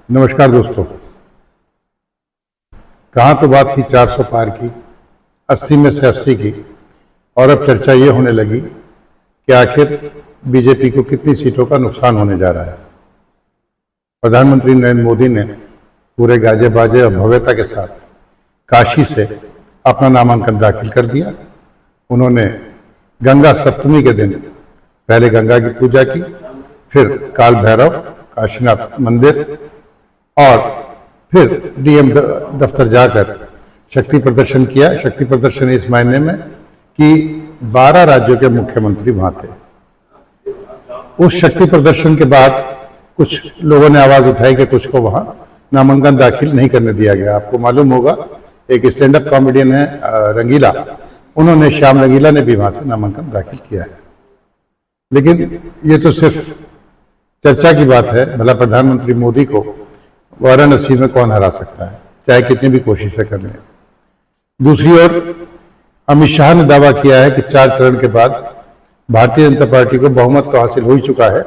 नमस्कार दोस्तों। कहाँ तो बात थी 400 पार की, 80 में से 80 की, और अब चर्चा ये होने लगी कि आखिर बीजेपी को कितनी सीटों का नुकसान होने जा रहा है। प्रधानमंत्री नरेंद्र मोदी ने पूरे गाजे बाजे और भव्यता के साथ काशी से अपना नामांकन दाखिल कर दिया। उन्होंने गंगा सप्तमी के दिन पहले गंगा की पूजा की, फिर काल भैरव काशीनाथ मंदिर और फिर डीएम दफ्तर जाकर शक्ति प्रदर्शन किया। शक्ति प्रदर्शन इस मायने में कि 12 राज्यों के मुख्यमंत्री वहां थे। उस शक्ति प्रदर्शन के बाद कुछ लोगों ने आवाज उठाई कि कुछ को वहां नामांकन दाखिल नहीं करने दिया गया। आपको मालूम होगा एक स्टैंड अप कॉमेडियन है रंगीला, उन्होंने श्याम रंगीला ने भी वहां से नामांकन दाखिल किया है। लेकिन ये तो सिर्फ चर्चा की बात है। भला प्रधानमंत्री मोदी को वाराणसी में कौन हरा सकता है, चाहे कितनी भी कोशिशें कर लें। दूसरी ओर अमित शाह ने दावा किया है कि 4 चरण के बाद भारतीय जनता पार्टी को बहुमत तो हासिल हो ही चुका है,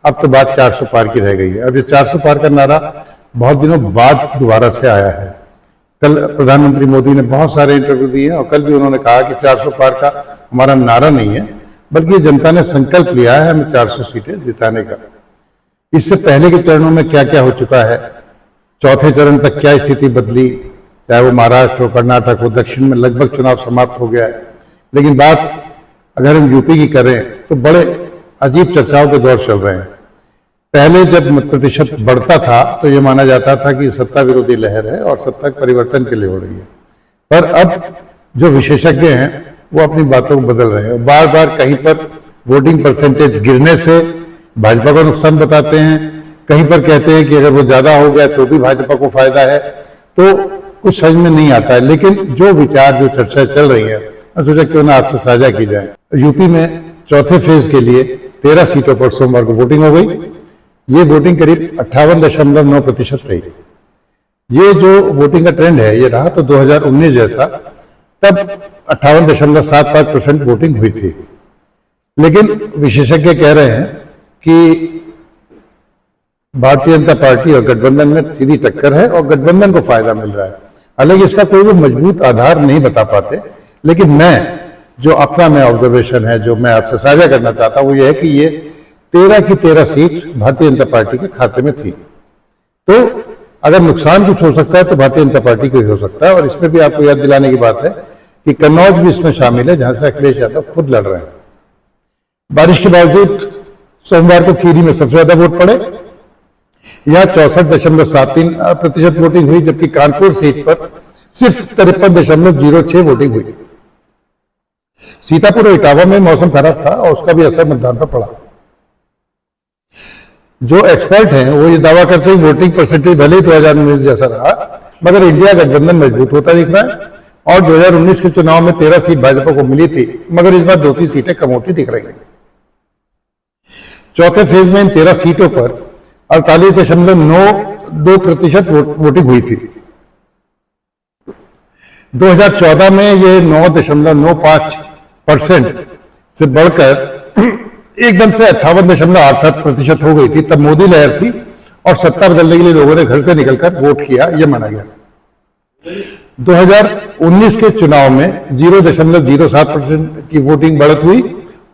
अब तो बात 400 पार की रह गई है। अब ये 400 पार का नारा बहुत दिनों बाद दोबारा से आया है। कल प्रधानमंत्री मोदी ने बहुत सारे इंटरव्यू दिए और कल भी उन्होंने कहा कि 400 पार का हमारा नारा नहीं है, बल्कि जनता ने संकल्प लिया है हमें 400 सीटें जिताने का। इससे पहले के चरणों में क्या क्या हो चुका है, चौथे चरण तक क्या स्थिति बदली, चाहे वो महाराष्ट्र हो, कर्नाटक हो, दक्षिण में लगभग चुनाव समाप्त हो गया है। लेकिन बात अगर हम यूपी की करें तो बड़े अजीब चर्चाओं के दौर चल रहे हैं। पहले जब मत प्रतिशत बढ़ता था तो ये माना जाता था कि सत्ता विरोधी लहर है और सत्ता परिवर्तन के लिए हो रही है, पर अब जो विशेषज्ञ हैं वो अपनी बातों को बदल रहे हैं। बार बार कहीं पर वोटिंग परसेंटेज गिरने से भाजपा को नुकसान बताते हैं, कहीं पर कहते हैं कि अगर वो ज्यादा हो गया तो भी भाजपा को फायदा है। तो कुछ समझ में नहीं आता है। लेकिन जो विचार जो चर्चा चल रही है मैं सोचा क्यों ना आपसे साझा की जाए। यूपी में चौथे फेज के लिए 13 सीटों पर सोमवार को वोटिंग हो गई। ये वोटिंग करीब 58.9% रही। ये जो वोटिंग का ट्रेंड है ये रहा तो 2019 जैसा, तब 58.75% वोटिंग हुई थी। लेकिन विशेषज्ञ कह रहे हैं कि भारतीय जनता पार्टी और गठबंधन में सीधी टक्कर है और गठबंधन को फायदा मिल रहा है। हालांकि इसका कोई भी मजबूत आधार नहीं बता पाते, लेकिन मैं जो अपना मैं ऑब्जर्वेशन है जो मैं आपसे साझा करना चाहता हूं वो ये है कि ये 13 की 13 सीट भारतीय जनता पार्टी के खाते में थी। तो अगर नुकसान कुछ हो सकता है तो भारतीय जनता पार्टी को ही हो सकता है। और इसमें भी आपको याद दिलाने की बात है कि कन्नौज भी इसमें शामिल है, जहां से अखिलेश यादव खुद लड़ रहे हैं। बारिश के बावजूद सोमवार को खीरी में सबसे ज्यादा वोट पड़े, यहां 64.73% वोटिंग हुई, जबकि कानपुर सीट पर सिर्फ 53.06 वोटिंग हुई। सीतापुर और इटावा में मौसम खराब था और उसका भी असर मतदान पर पड़ा। जो एक्सपर्ट हैं वो ये दावा करते हैं वोटिंग परसेंटेज भले ही 2019 जैसा रहा, मगर इंडिया गठबंधन मजबूत होता दिख रहा है। और 2019 के चुनाव में 13 सीट भाजपा को मिली थी, मगर इस बार 2-3 सीटें कम होती दिख रही हैं। चौथे फेज में इन 13 सीटों पर 48.92% वोटिंग हुई थी। 2014 में ये 9.95% से बढ़कर एकदम से 58.87% हो गई थी। तब मोदी लहर थी और सत्ता बदलने के लिए लोगों ने घर से निकलकर वोट किया, यह माना गया। 2019 के चुनाव में 0.07% की वोटिंग बढ़त हुई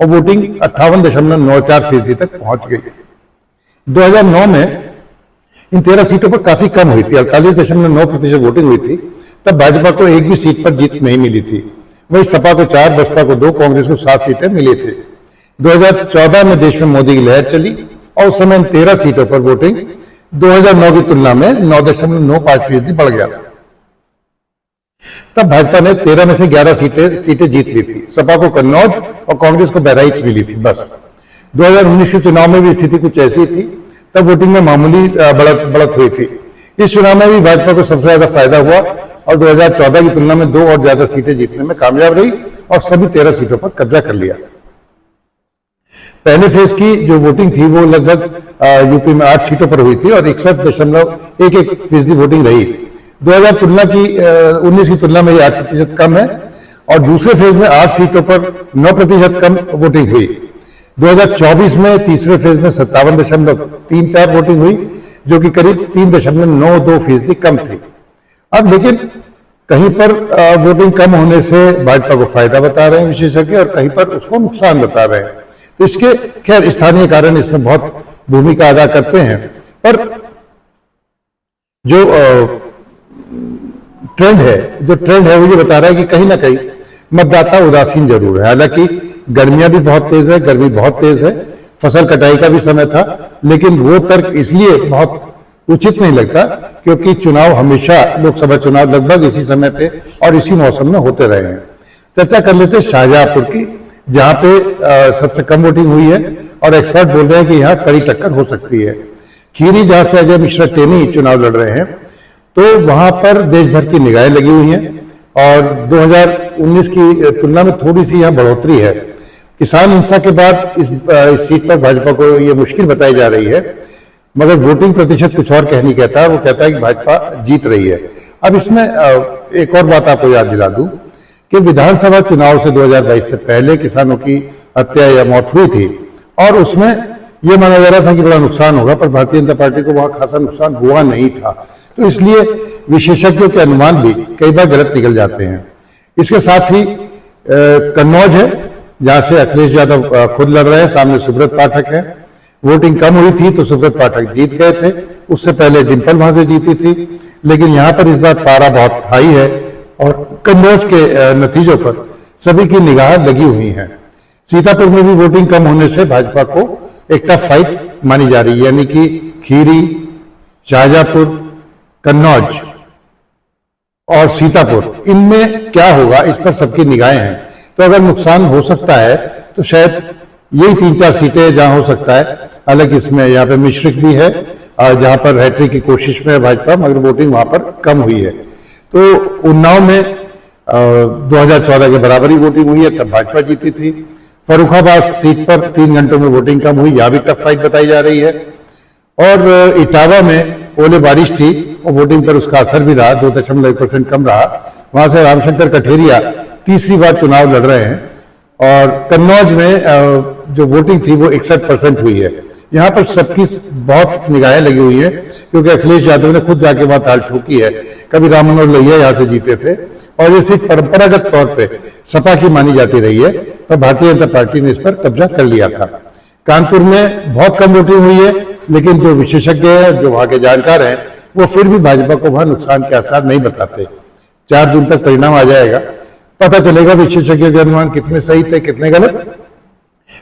और वोटिंग 58.94% तक पहुंच गई। 2009 में इन 13 सीटों पर काफी कम हुई थी, 48.9% वोटिंग हुई थी। तब भाजपा को एक भी सीट पर जीत नहीं मिली थी। वही सपा को 4, बसपा को 2, कांग्रेस को 7 सीटें मिली थी। 2014 में देश में मोदी की लहर चली और उस समय इन 13 सीटों पर वोटिंग 2009 की तुलना में 9.95% बढ़ गया। तब भाजपा ने 13 में से 11 सीटें जीत ली थी। सपा को कन्नौज और कांग्रेस को बहराइच मिली थी बस। 2019 के चुनाव में भी स्थिति कुछ ऐसी थी, तब वोटिंग में मामूली बढ़त हुई थी। इस चुनाव में भी भाजपा को सबसे ज्यादा फायदा हुआ और 2014 की तुलना में 2 और ज्यादा सीटें जीतने में कामयाब रही और सभी 13 सीटों पर कब्जा कर लिया। पहले फेज की जो वोटिंग थी वो लगभग यूपी में 8 सीटों पर हुई थी और 61.11% वोटिंग रही। 2019 की तुलना में ये 8% कम है। और दूसरे फेज में 8 सीटों पर 9% कम वोटिंग हुई। 2024 में तीसरे फेज में 57.34 वोटिंग हुई, जो कि करीब 3.92% कम थी। अब लेकिन कहीं पर वोटिंग कम होने से भाजपा को फायदा बता रहे हैं विशेषज्ञ, और कहीं पर उसको नुकसान बता रहे हैं। तो इसके खैर स्थानीय कारण इसमें बहुत भूमिका अदा करते हैं, पर जो ट्रेंड है वो ये बता रहा है कि कहीं ना कहीं मतदाता उदासीन जरूर है। हालांकि गर्मियां भी बहुत तेज है, गर्मी बहुत तेज है, फसल कटाई का भी समय था, लेकिन वो तर्क इसलिए बहुत उचित नहीं लगता क्योंकि चुनाव हमेशा, लोकसभा चुनाव लगभग इसी समय पे और इसी मौसम में होते रहे हैं। चर्चा कर लेते शाहजहांपुर की, जहां पे सबसे कम वोटिंग हुई है और एक्सपर्ट बोल रहे हैं कि यहाँ कड़ी टक्कर हो सकती है। खीरी, जहां से अजय मिश्रा टेनी चुनाव लड़ रहे हैं, तो वहां पर देश भर की निगाहें लगी हुई हैं और 2019 की तुलना में थोड़ी सी यहाँ बढ़ोतरी है। किसान हिंसा के बाद इस सीट पर भाजपा को ये मुश्किल बताई जा रही है, मगर वोटिंग प्रतिशत कुछ और कह नहीं कहता, वो कहता है कि भाजपा जीत रही है। अब इसमें एक और बात आपको याद दिला दूं कि विधानसभा चुनाव से 2022 से पहले किसानों की हत्या या मौत हुई थी और उसमें यह माना जा रहा था कि बड़ा नुकसान होगा, पर भारतीय जनता पार्टी को वहां खासा नुकसान हुआ नहीं था। तो इसलिए विशेषज्ञों के अनुमान भी कई बार गलत निकल जाते हैं। इसके साथ ही कन्नौज है, जहां से अखिलेश यादव खुद लड़ रहे हैं, सामने सुब्रत पाठक है। वोटिंग कम हुई थी तो सुब्रत पाठक जीत गए थे, उससे पहले डिंपल वहां से जीती थी, लेकिन यहां पर इस बार पारा बहुत हाई है और कन्नौज के नतीजों पर सभी की निगाह लगी हुई है। सीतापुर में भी वोटिंग कम होने से भाजपा को एक टफ फाइट मानी जा रही है, यानी कि खीरी, शाहजहांपुर, कन्नौज और सीतापुर, इनमें क्या होगा इस पर सबकी निगाहें हैं। तो अगर नुकसान हो सकता है तो शायद यही 3-4 सीटें जहां हो सकता है। हालांकि इसमें यहाँ पे मिश्रिक भी है जहां पर हैट्रिक की कोशिश में है भाजपा, मगर वोटिंग वहां पर कम हुई है। तो उन्नाव में 2014 के बराबर ही वोटिंग हुई है, तब भाजपा जीती थी। फर्रुखाबाद सीट पर 3 घंटों में वोटिंग कम हुई, यहां भी टफ फाइट बताई जा रही है। और इटावा में ओले बारिश थी और वोटिंग पर उसका असर भी रहा, 2.1% कम रहा। वहां से रामशंकर कठेरिया तीसरी बार चुनाव लड़ रहे हैं। और कन्नौज में जो वोटिंग थी वो 61% हुई है। यहाँ पर सबकी बहुत निगाहें लगी हुई है क्योंकि अखिलेश यादव ने खुद जाके वहां ताल ठोकी है। कभी राम मनोहर लोहिया यहाँ से जीते थे और ये सिर्फ परंपरागत तौर पे सपा की मानी जाती रही है, पर भारतीय जनता पार्टी ने इस पर कब्जा कर लिया था। कानपुर में बहुत कम वोटिंग हुई है, लेकिन जो विशेषज्ञ हैं, जो वहां के जानकार हैं, वो फिर भी भाजपा को वहां नुकसान के आसार नहीं बताते। 4 जून तक परिणाम आ जाएगा, पता चलेगा विशेषज्ञों के अनुमान कितने सही थे कितने गलत।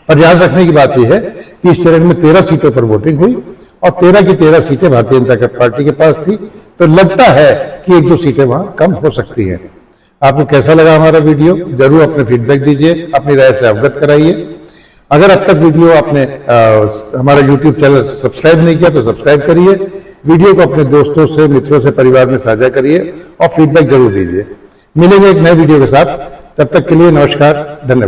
पर याद रखने की बात यह है कि इस चरण में 13 सीटों पर वोटिंग हुई और 13 की 13 सीटें भारतीय जनता पार्टी के पास थी। तो लगता है कि 1-2 सीटें वहां कम हो सकती हैं। आपको कैसा लगा हमारा वीडियो, जरूर अपने फीडबैक दीजिए, अपनी राय से अवगत कराइए। अगर अब तक वीडियो आपने हमारा YouTube चैनल सब्सक्राइब नहीं किया तो सब्सक्राइब करिए, वीडियो को अपने दोस्तों से, मित्रों से, परिवार में साझा करिए और फीडबैक जरूर दीजिए। मिलेंगे एक नए वीडियो के साथ, तब तक के लिए नमस्कार, धन्यवाद।